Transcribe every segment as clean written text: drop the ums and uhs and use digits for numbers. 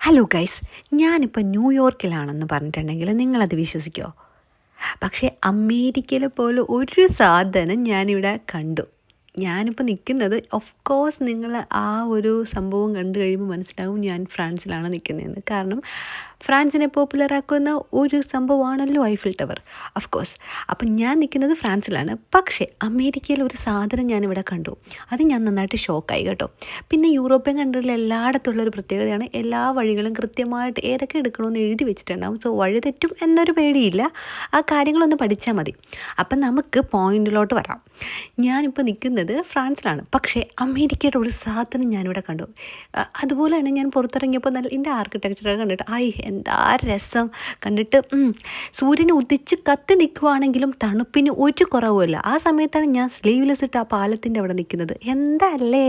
Hello guys, ഞാനിപ്പോൾ ന്യൂയോർക്കിലാണെന്ന് പറഞ്ഞിട്ടുണ്ടെങ്കിൽ നിങ്ങളത് വിശ്വസിക്കുമോ? പക്ഷേ അമേരിക്കയിലെ പോലെ ഒരു സാധനം ഞാനിവിടെ കണ്ടു. ഞാനിപ്പോൾ നിൽക്കുന്നത്, ഓഫ് കോഴ്സ് നിങ്ങൾ ആ ഒരു സംഭവം കണ്ടു കഴിയുമ്പോൾ മനസ്സിലാവും ഞാൻ ഫ്രാൻസിലാണ് നിൽക്കുന്നതെന്ന്. കാരണം ഫ്രാൻസിനെ പോപ്പുലറാക്കുന്ന ഒരു സംഭവമാണല്ലോ ഐഫിൽ ടവർ, ഓഫ് കോഴ്സ്. അപ്പം ഞാൻ നിൽക്കുന്നത് ഫ്രാൻസിലാണ്. പക്ഷേ അമേരിക്കയിൽ ഒരു സാധനം ഞാനിവിടെ കണ്ടു. അത് ഞാൻ നന്നായിട്ട് ഷോക്കായി കേട്ടോ. പിന്നെ യൂറോപ്യൻ കൺട്രിയിൽ എല്ലായിടത്തുള്ളൊരു പ്രത്യേകതയാണ്, എല്ലാ വഴികളും കൃത്യമായിട്ട് ഏതൊക്കെ എടുക്കണമെന്ന് എഴുതി വെച്ചിട്ടുണ്ടാകും. സോ വഴി തെറ്റും എന്നൊരു പേടിയില്ല. ആ കാര്യങ്ങളൊന്ന് പഠിച്ചാൽ മതി. അപ്പം നമുക്ക് പോയിന്റിലോട്ട് വരാം. ഞാനിപ്പോൾ നിൽക്കുന്നത് ഫ്രാൻസിലാണ്. പക്ഷേ അമേരിക്കയുടെ ഒരു സാധനം ഞാനിവിടെ കണ്ടു. അതുപോലെ തന്നെ ഞാൻ പുറത്തിറങ്ങിയപ്പോൾ നല്ല ഇതിൻ്റെ ആർക്കിടെക്ചറൊക്കെ കണ്ടിട്ട് എന്താ രസം കണ്ടിട്ട്. സൂര്യനെ ഉദിച്ച് കത്തി നിൽക്കുവാണെങ്കിലും തണുപ്പിന് ഒരു കുറവുമില്ല. ആ സമയത്താണ് ഞാൻ സ്ലീവ്ലെസ് ഇട്ട് ആ പാലത്തിൻ്റെ അവിടെ നിൽക്കുന്നത്. എന്താ അല്ലേ?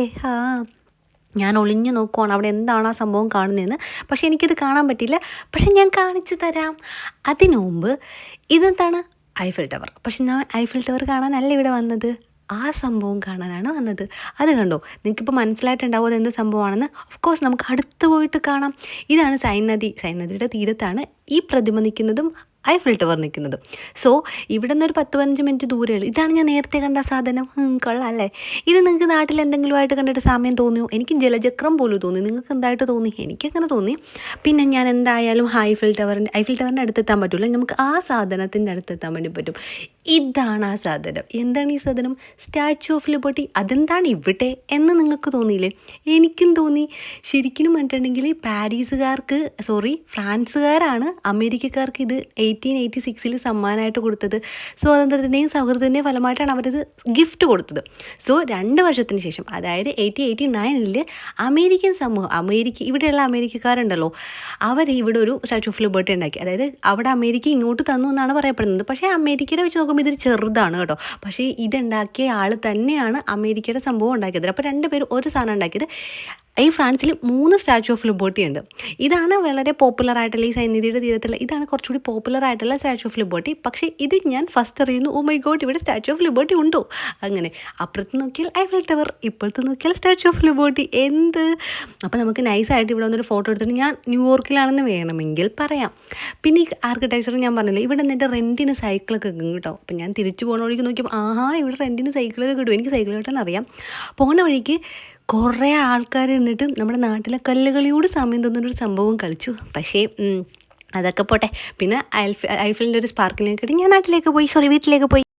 ഞാൻ ഒളിഞ്ഞു നോക്കുവാണ് അവിടെ എന്താണ് ആ സംഭവം കാണുന്നതെന്ന്. പക്ഷേ എനിക്കത് കാണാൻ പറ്റില്ല. പക്ഷെ ഞാൻ കാണിച്ചു തരാം. അതിനു മുമ്പ് ഇതെന്താണ്? Eiffel tower. പക്ഷെ ഞാൻ ഐഫിൽ ടവർ കാണാനല്ല ഇവിടെ വന്നത്, ആ സംഭവം കാണാനാണ് വന്നത്. അത് കണ്ടോ? നിങ്ങൾക്കിപ്പോൾ മനസ്സിലായിട്ടുണ്ടാവും അത് എന്ത് സംഭവമാണെന്ന്. ഓഫ് കോഴ്സ് നമുക്ക് അടുത്ത് പോയിട്ട് കാണാം. ഇതാണ് സൈനദിയുടെ തീരത്താണ് ഈ പ്രതിമ നിൽക്കുന്നതും ഐഫിൽ ടവർ നിൽക്കുന്നത്. സോ ഇവിടെ നിന്നൊരു 10-15 മിനിറ്റ് ദൂരമുള്ളൂ. ഇതാണ് ഞാൻ നേരത്തെ കണ്ട സാധനം. കൊള്ളാം അല്ലേ? ഇത് നിങ്ങൾക്ക് നാട്ടിൽ എന്തെങ്കിലുമായിട്ട് കണ്ടിട്ട് സാമ്യം തോന്നിയോ? എനിക്ക് ജലചക്രം പോലും തോന്നി. നിങ്ങൾക്ക് എന്തായിട്ട് തോന്നി? എനിക്കങ്ങനെ തോന്നി. പിന്നെ ഞാൻ എന്തായാലും ഐഫിൽ ടവറിൻ്റെ അടുത്തെത്താൻ പറ്റില്ല, നമുക്ക് ആ സാധനത്തിൻ്റെ അടുത്തെത്താൻ വേണ്ടി പറ്റും. ഇതാണ് ആ സാധനം. എന്താണ് ഈ സാധനം? Statue of liberty. അതെന്താണ് ഇവിടെ എന്ന് നിങ്ങൾക്ക് തോന്നിയില്ലേ? എനിക്കും തോന്നി. ശരിക്കും പറഞ്ഞിട്ടുണ്ടെങ്കിൽ ഫ്രാൻസുകാരാണ് അമേരിക്കക്കാർക്ക് ഇത് 1886 സമ്മാനമായിട്ട് കൊടുത്തത്. സ്വാതന്ത്ര്യത്തിൻ്റെയും സൗഹൃദത്തിൻ്റെയും ഫലമായിട്ടാണ് അവരിത് ഗിഫ്റ്റ് കൊടുത്തത്. സോ 2 വർഷത്തിന് ശേഷം, അതായത് 1889 അമേരിക്കൻ സമൂഹം, ഇവിടെയുള്ള അമേരിക്കക്കാരുണ്ടല്ലോ, അവർ ഇവിടെ ഒരു സ്റ്റാച്യു ഓഫ് ലിബർട്ടി ഉണ്ടാക്കി. അതായത് അവിടെ അമേരിക്ക ഇങ്ങോട്ട് തന്നു എന്നാണ് പറയപ്പെടുന്നത്. പക്ഷേ അമേരിക്കയുടെ വെച്ച് നോക്കുമ്പോൾ ഇതൊരു ചെറുതാണ് കേട്ടോ. പക്ഷേ ഇതുണ്ടാക്കിയ ആൾ തന്നെയാണ് അമേരിക്കയുടെ സംഭവം ഉണ്ടാക്കിയത്. അപ്പോൾ 2 പേര് ഒരു സാധനം ഉണ്ടാക്കിയത്. ഈ ഫ്രാൻസിൽ 3 സ്റ്റാച്യു ഓഫ് ലിബർട്ടി ഉണ്ട്. ഇതാണ് വളരെ പോപ്പുലർ ആയിട്ടുള്ള, ഈ സൈനിധിയുടെ തീരത്തുള്ള, ഇതാണ് കുറച്ചുകൂടി പോപ്പുലർ ആയിട്ടുള്ള സ്റ്റാച്യു ഓഫ് ലിബർട്ടി. പക്ഷേ ഇത് ഞാൻ ഫസ്റ്റ് അറിയുന്നു, ഓ മൈ ഗോഡ്, ഇവിടെ സ്റ്റാച്യു ഓഫ് ലിബർട്ടി ഉണ്ടോ? അങ്ങനെ അപ്പുറത്ത് നോക്കിയാൽ ഐഫിൽ ടവർ, ഇപ്പോഴത്തെ നോക്കിയാൽ സ്റ്റാച്യു ഓഫ് ലിബർട്ടി. അപ്പോൾ നമുക്ക് നൈസായിട്ട് ഇവിടെ വന്നൊരു ഫോട്ടോ എടുത്തിട്ട് ഞാൻ ന്യൂയോർക്കിലാണെന്ന് വേണമെങ്കിൽ പറയാം. പിന്നെ ഈ ആർക്കിടെക്ചർ ഞാൻ പറഞ്ഞില്ലേ, ഇവിടെ നിന്നിട്ട് റെൻറ്റിന് സൈക്കിളൊക്കെ കിട്ടും കേട്ടോ. അപ്പോൾ ഞാൻ തിരിച്ചു പോകുന്ന വഴിക്ക് നോക്കിയപ്പോൾ ഇവിടെ റെൻറ്റിന് സൈക്കിളൊക്കെ കിട്ടും. എനിക്ക് സൈക്കിൾ കിട്ടാൻ അറിയാം. പോകുന്ന വഴിക്ക് കുറേ ആൾക്കാർ നിന്നിട്ട് നമ്മുടെ നാട്ടിലെ കല്ലുകളിയോട് സമയം തോന്നുന്നൊരു സംഭവം കളിച്ചു. പക്ഷേ അതൊക്കെ പോട്ടെ. പിന്നെ ഐഫിലിൻ്റെ ഒരു സ്പാർക്കിലേക്ക് ഞാൻ വീട്ടിലേക്ക് പോയി